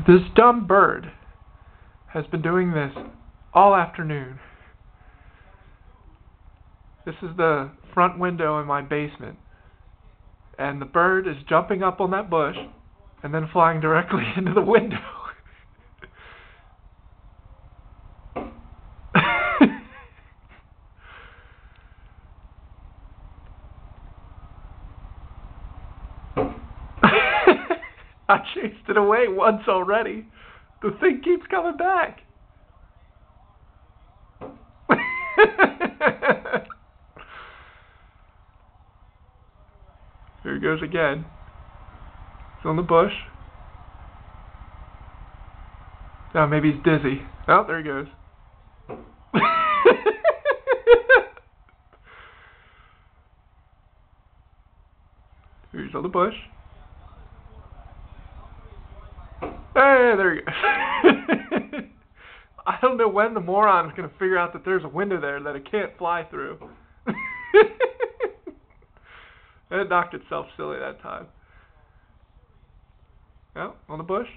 This dumb bird has been doing this all afternoon. This is the front window in my basement. And the bird is jumping up on that bush and then flying directly into the window. I chased it away once already. The thing keeps coming back. Here he goes again. He's on the bush. Oh, maybe he's dizzy. Oh, there he goes. He's on the bush. Hey, there he goes. I don't know when the moron's going to figure out that there's a window there that it can't fly through. It knocked itself silly that time. Oh, on the bush.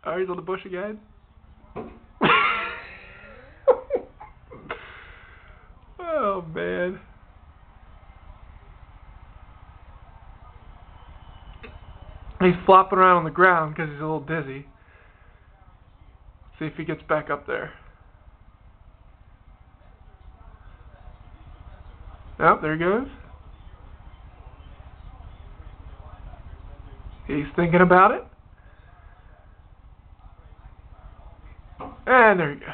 Oh, he's on the bush again. Oh, man. He's flopping around on the ground because he's a little dizzy. See if he gets back up there. Oh, there he goes. He's thinking about it. And there he goes.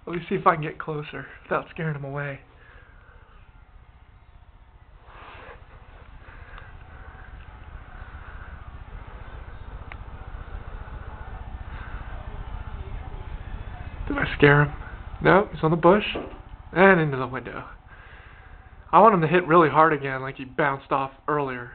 Let me see if I can get closer without scaring him away. Did I scare him? No, he's on the bush and into the window. I want him to hit really hard again like he bounced off earlier.